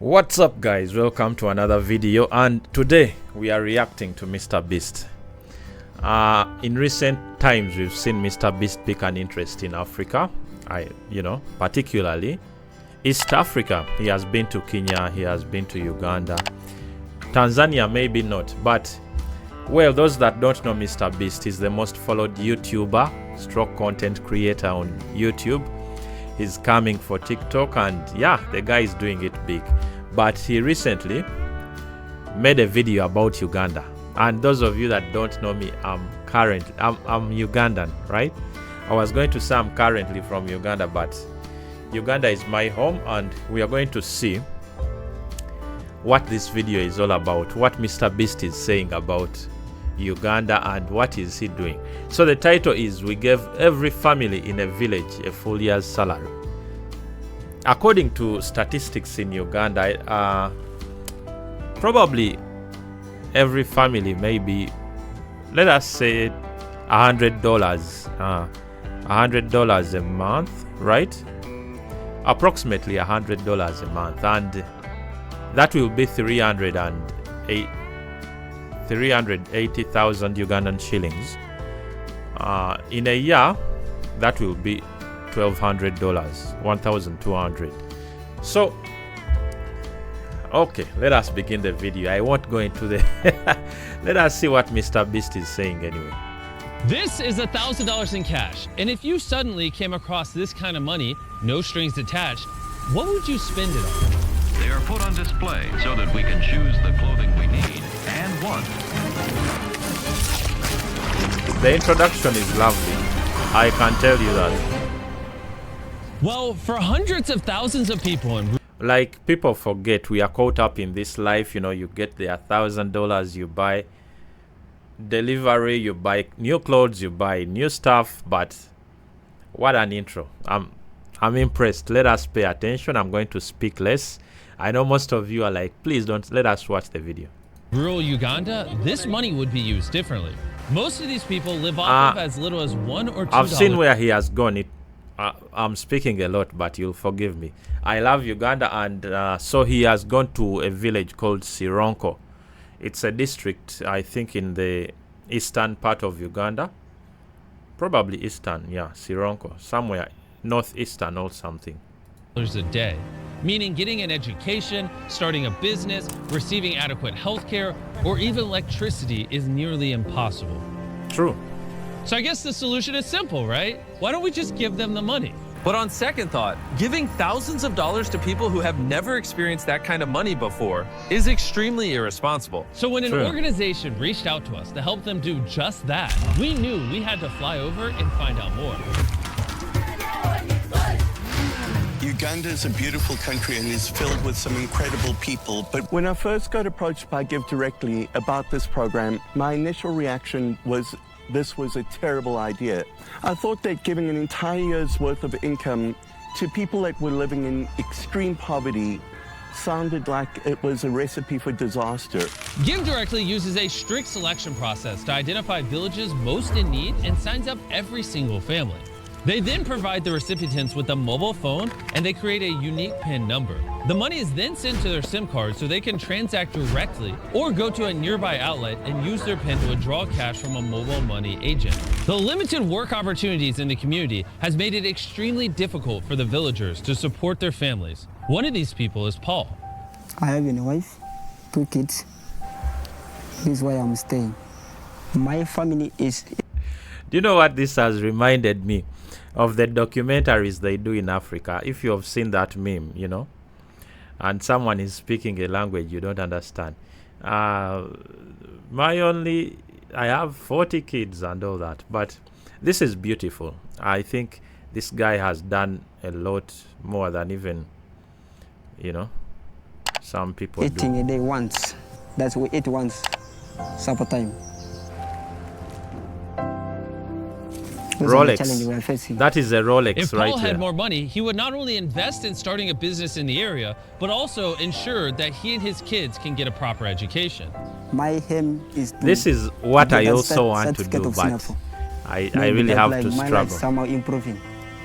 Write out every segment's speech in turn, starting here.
What's up, guys? Welcome to another video, and today we are reacting to mrbeast. In recent times we've seen mrbeast pick an interest in Africa, particularly East Africa. He has been to Kenya, he has been to Uganda, Tanzania maybe not, but well, those that don't know mrbeast, is the most followed YouTuber stroke content creator on YouTube. He's coming for TikTok, and yeah, the guy is doing it big. But he recently made a video about Uganda. And those of you that don't know me, I'm Ugandan, right? I was going to say I'm currently from Uganda, but Uganda is my home, and we are going to see what this video is all about, what mrbeast is saying about Uganda and what is he doing. So the title is, we gave every family in a village a full year's salary. According to statistics in Uganda, probably every family, maybe, let us say $100 a month, right? Approximately $100 a month, and that will be 380,000 Ugandan shillings. In a year, that will be $1,200, 1,200. So, okay, let us begin the video. I won't go into the let us see what mrbeast is saying anyway. This is $1,000 in cash, and if you suddenly came across this kind of money, no strings attached, what would you spend it on? They are put on display so that we can choose the clothing we need and want. The introduction is lovely, I can tell you that. Well, for hundreds of thousands of people, and like, people forget we are caught up in this life. You know, you get the $1,000, you buy delivery, you buy new clothes, you buy new stuff. But what an intro. I'm impressed. Let us pay attention. I'm going to speak less. I know most of you are like, please don't, let us watch the video. rural Uganda, this money would be used differently. Most of these people live off of as little as $1 or $2. I've seen where he has gone. I'm speaking a lot, but you'll forgive me. I love Uganda, and so he has gone to a village called Sironko. It's a district, I think, in the eastern part of Uganda. Probably eastern, yeah, Sironko. Somewhere northeastern or something. A day, meaning getting an education, starting a business, receiving adequate health care, or even electricity is nearly impossible. True. So I guess the solution is simple, right? Why don't we just give them the money? But on second thought, giving thousands of dollars to people who have never experienced that kind of money before is extremely irresponsible. So when an True. organization reached out to us to help them do just that, we knew we had to fly over and find out more. Uganda is a beautiful country and is filled with some incredible people. But when I first got approached by Give Directly about this program, my initial reaction was this was a terrible idea. I thought that giving an entire year's worth of income to people that were living in extreme poverty sounded like it was a recipe for disaster. Give Directly uses a strict selection process to identify villages most in need and signs up every single family. They then provide the recipients with a mobile phone, and they create a unique PIN number. The money is then sent to their SIM card so they can transact directly or go to a nearby outlet and use their PIN to withdraw cash from a mobile money agent. The limited work opportunities in the community has made it extremely difficult for the villagers to support their families. One of these people is Paul. I have a wife, 2 kids. This is why I'm staying. My family is... Do you know what this has reminded me of? The documentaries they do in Africa. If you have seen that meme, you know, and someone is speaking a language you don't understand. I have 40 kids and all that, but this is beautiful. I think this guy has done a lot more than even, you know, some people eating do. a day once. That's we eat once, supper time. Rolex. Challenge we are facing. That is a Rolex. If right Paul had there. more money, he would not only invest in starting a business in the area, but also ensure that he and his kids can get a proper education. My aim is to This is what get I that also want to certificate do, of but Singapore. I Maybe really that, have like, to my life struggle. somehow improving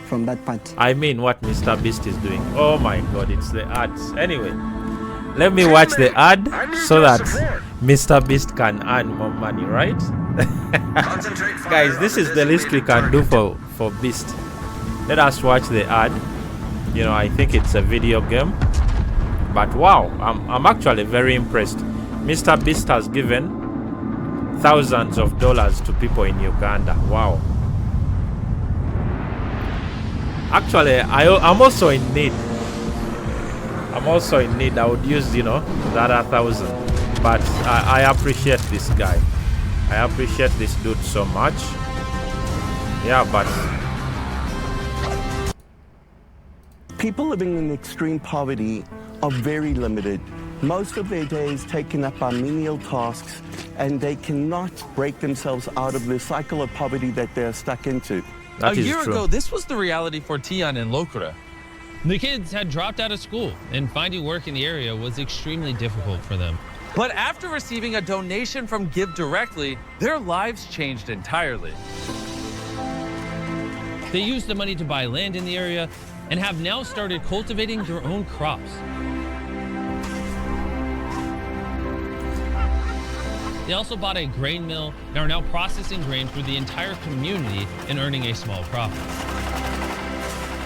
from that part. I mean what mrbeast is doing. Oh my god, it's the arts. Anyway, Let me watch the ad so that Mr. Beast can earn more money, right? Guys, this is the least we can do for Beast. Let us watch the ad. You know, I think it's a video game. But wow, I'm actually very impressed. Mr. Beast has given thousands of dollars to people in Uganda. Wow. Actually, I'm also in need. I'm also in need. I would use, you know, the other 1,000. But I appreciate this guy. I appreciate this dude so much. Yeah, but People living in extreme poverty are very limited. Most of their day is taken up by menial tasks, and they cannot break themselves out of the cycle of poverty that they're stuck into. that A is year true. ago, this was the reality for Tian and Lokura. The kids had dropped out of school, and finding work in the area was extremely difficult for them. But after receiving a donation from Give Directly, their lives changed entirely. They used the money to buy land in the area and have now started cultivating their own crops. They also bought a grain mill and are now processing grain for the entire community and earning a small profit.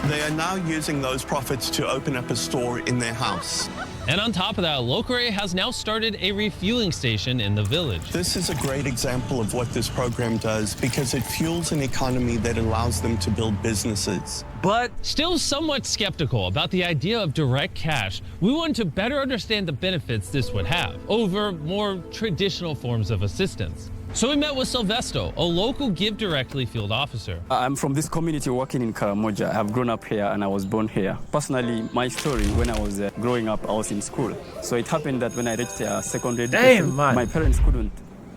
They are now using those profits to open up a store in their house. And on top of that, Lokore has now started a refueling station in the village. This is a great example of what this program does because it fuels an economy that allows them to build businesses. But Still somewhat skeptical about the idea of direct cash, we wanted to better understand the benefits this would have over more traditional forms of assistance. So we met with Silvesto, a local Give Directly field officer. I'm from this community working in Karamoja. I've grown up here and I was born here. Personally, my story, when I was growing up, I was in school. So it happened that when I reached secondary education, man. my parents couldn't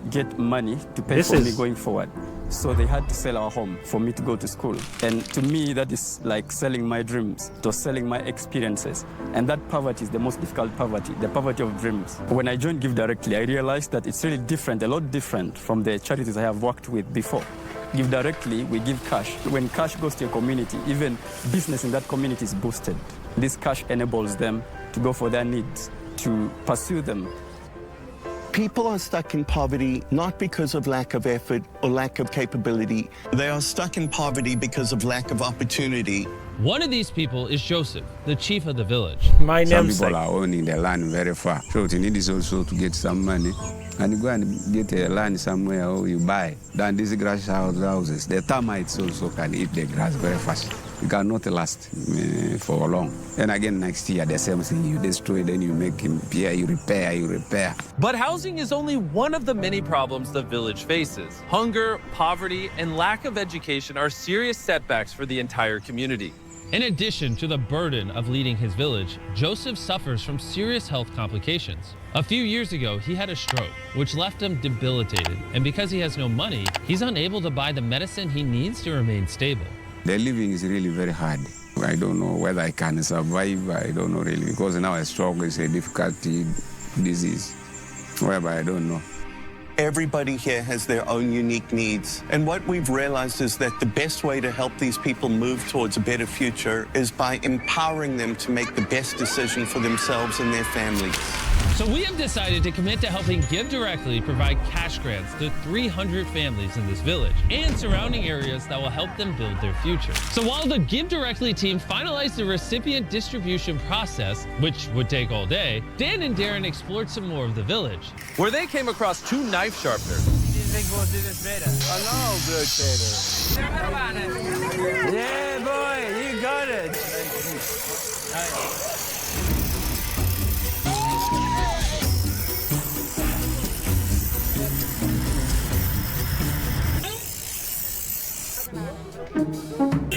get money to pay This for me is- going forward. So they had to sell our home for me to go to school. And to me, that is like selling my dreams, to selling my experiences. And that poverty is the most difficult poverty, the poverty of dreams. When I joined Give Directly, I realized that it's really different, a lot different from the charities I have worked with before. Give Directly, we give cash. When cash goes to a community, even business in that community is boosted. This cash enables them to go for their needs, to pursue them. People are stuck in poverty not because of lack of effort or lack of capability. They are stuck in poverty because of lack of opportunity. One of these people is Joseph, the chief of the village. My Some namesake. people are owning the land very far. So what you need is also to get some money and you go and get a land somewhere or you buy. Then these grass houses, the termites also can eat the grass very fast. You cannot last for long. And again, next year, the same thing. You destroy, then you make him repair, you repair. But housing is only one of the many problems the village faces. Hunger, poverty, and lack of education are serious setbacks for the entire community. In addition to the burden of leading his village, Joseph suffers from serious health complications. A few years ago, he had a stroke, which left him debilitated. And because he has no money, he's unable to buy the medicine he needs to remain stable. The living is really very hard. I don't know whether I can survive. I don't know really, because now a stroke is a difficult disease. Whereby I don't know. Everybody here has their own unique needs. And what we've realized is that the best way to help these people move towards a better future is by empowering them to make the best decision for themselves and their families. So we have decided to commit to helping Give Directly provide cash grants to 300 families in this village and surrounding areas that will help them build their future. So while the Give Directly team finalized the recipient distribution process, which would take all day, Dan and Darren explored some more of the village. Where they came across two knife sharpeners. Yeah, boy, you got it.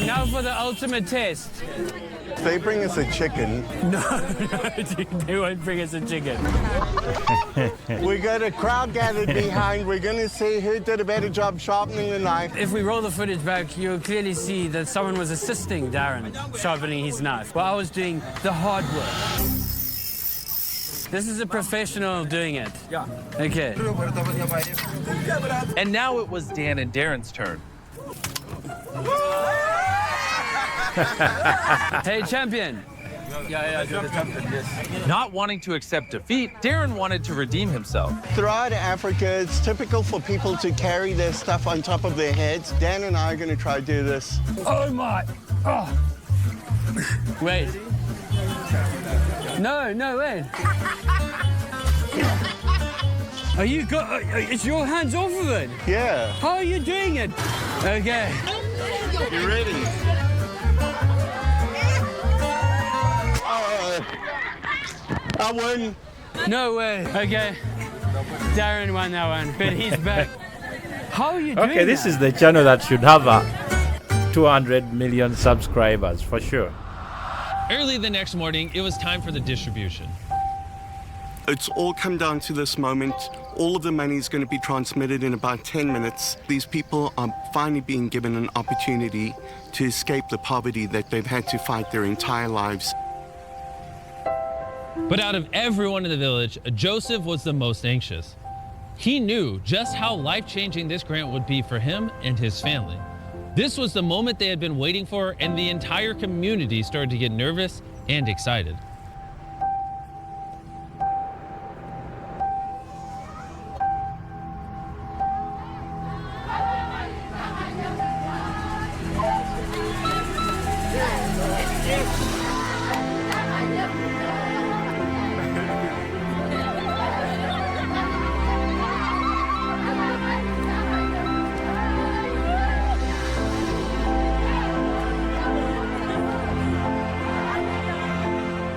Now for the ultimate test. They bring us a chicken. No, they won't bring us a chicken. We got a crowd gathered behind. We're going to see who did a better job sharpening the knife. If we roll the footage back, you'll clearly see that someone was assisting Darren sharpening his knife while I was doing the hard work. This is a professional doing it. Yeah. Okay. And now it was Dan and Darren's turn. Hey, champion. Yeah, you're the champion, yes. Not wanting to accept defeat, Darren wanted to redeem himself. Throughout Africa, it's typical for people to carry their stuff on top of their heads. Dan and I are going to try to do this. Oh my! Oh. Wait. No, wait. Are you it's your hands off of it? Yeah. How are you doing it? Okay. You ready? I won. No way. Okay. Darren won that one, but he's back. How are you doing Okay, this that? is the channel that should have 200 million subscribers for sure. Early the next morning, it was time for the distribution. It's all come down to this moment. All of the money is going to be transmitted in about 10 minutes. These people are finally being given an opportunity to escape the poverty that they've had to fight their entire lives. But out of everyone in the village, Joseph was the most anxious. He knew just how life-changing this grant would be for him and his family. This was the moment they had been waiting for, and the entire community started to get nervous and excited.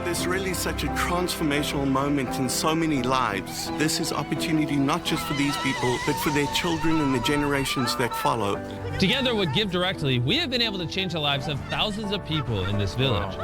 There's really such a transformational moment in so many lives. This is opportunity not just for these people, but for their children and the generations that follow. Together with Give Directly, we have been able to change the lives of thousands of people in this village.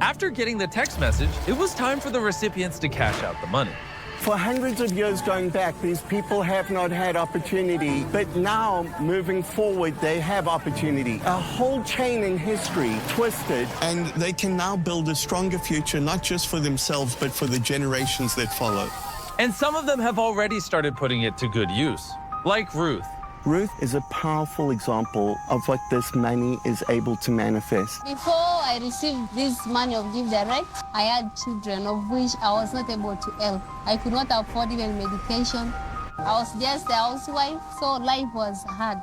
After getting the text message, it was time for the recipients to cash out the money. For hundreds of years going back, these people have not had opportunity, but now, moving forward, they have opportunity. A whole chain in history twisted, and they can now build a stronger future, not just for themselves, but for the generations that follow. And some of them have already started putting it to good use, like Ruth. Ruth is a powerful example of what this money is able to manifest. Before I received this money of Give Direct, I had children of which I was not able to help. I could not afford even medication. I was just a housewife, so life was hard.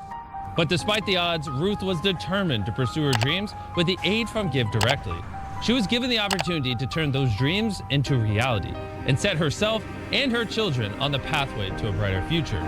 But despite the odds, Ruth was determined to pursue her dreams with the aid from Give Directly. She was given the opportunity to turn those dreams into reality and set herself and her children on the pathway to a brighter future.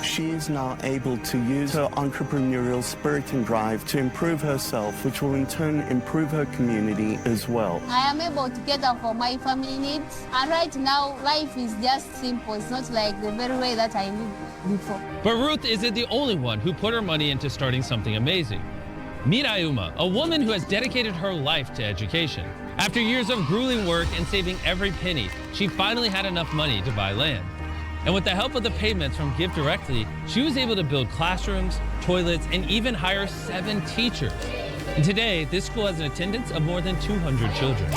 She is now able to use her entrepreneurial spirit and drive to improve herself, which will in turn improve her community as well. I am able to cater for my family needs. And right now, life is just simple. It's not like the very way that I lived before. But Ruth isn't the only one who put her money into starting something amazing. Meet Ayuma, a woman who has dedicated her life to education. After years of grueling work and saving every penny, she finally had enough money to buy land. And with the help of the payments from Give Directly, she was able to build classrooms, toilets, and even hire 7 teachers. And today, this school has an attendance of more than 200 children.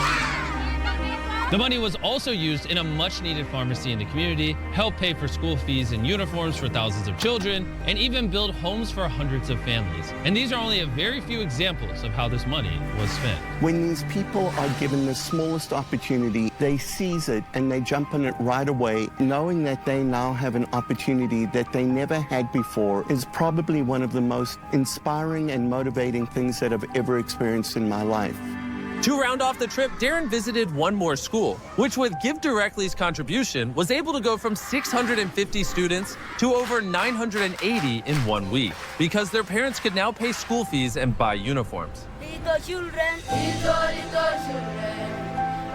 The money was also used in a much-needed pharmacy in the community, help pay for school fees and uniforms for thousands of children, and even build homes for hundreds of families. And these are only a very few examples of how this money was spent. When these people are given the smallest opportunity, they seize it and they jump on it right away, knowing that they now have an opportunity that they never had before is probably one of the most inspiring and motivating things that I've ever experienced in my life. To round off the trip, Darren visited one more school, which with Give Directly's contribution was able to go from 650 students to over 980 in 1 week, because their parents could now pay school fees and buy uniforms. Little children, little children,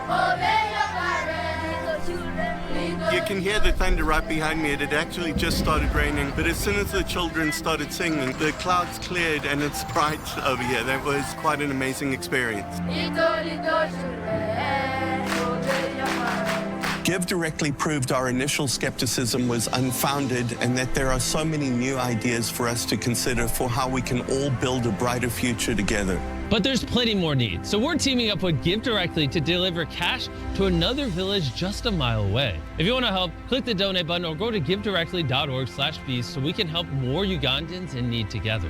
obey your parents, little children. You can hear the thunder right behind me. It had actually just started raining, but as soon as the children started singing, the clouds cleared and it's bright over here. That was quite an amazing experience. Little children, obey your parents. Give Directly proved our initial skepticism was unfounded and that there are so many new ideas for us to consider for how we can all build a brighter future together. But there's plenty more need. So we're teaming up with Give Directly to deliver cash to another village just a mile away. If you want to help, click the donate button or go to givedirectly.org/beast so we can help more Ugandans in need together.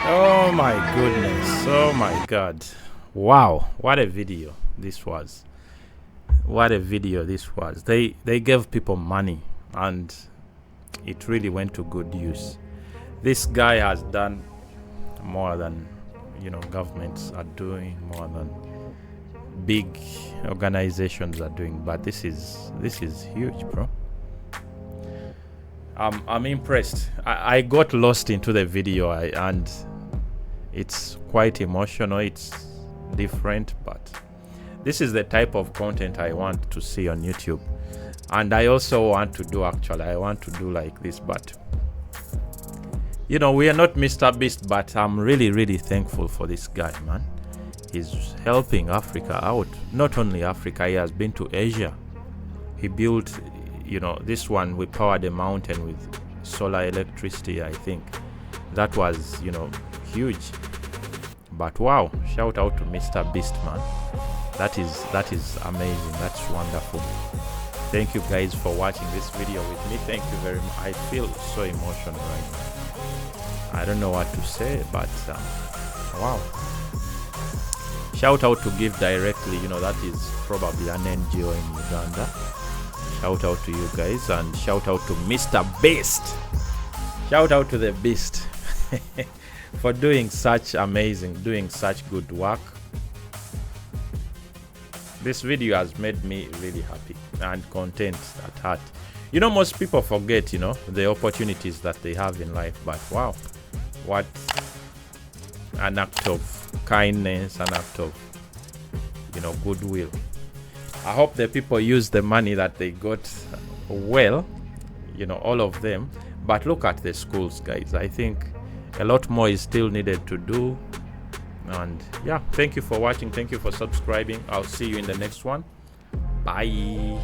Oh my goodness. Oh my God. Wow. What a video this was. What a video this was. They gave people money and it really went to good use. This guy has done more than, you know, governments are doing, more than big organizations are doing, but this is huge, bro. I'm impressed. I got lost into the video and it's quite emotional. It's different, but this is the type of content I want to see on YouTube. And I also want to do, actually, I want to do like this, but you know, we are not Mr. Beast, but I'm really thankful for this guy, man. He's helping Africa out. Not only Africa, he has been to Asia. He built, you know, this one, we powered a mountain with solar electricity, I think. That was, you know, huge. But wow, shout out to Mr. Beast, man. That is amazing. That's wonderful. Thank you guys for watching this video with me. Thank you very much. I feel so emotional right now. I don't know what to say, but wow. Shout out to Give Directly. You know, that is probably an NGO in Uganda. Shout out to you guys, and shout out to Mr. Beast. Shout out to the Beast for doing such good work. This video has made me really happy and content at heart. You know, most people forget, you know, the opportunities that they have in life, but wow, what an act of kindness, an act of, you know, goodwill. I hope the people use the money that they got well, you know, all of them. But look at the schools, guys. I think a lot more is still needed to do. And yeah, thank you for watching. Thank you for subscribing. I'll see you in the next one. Bye.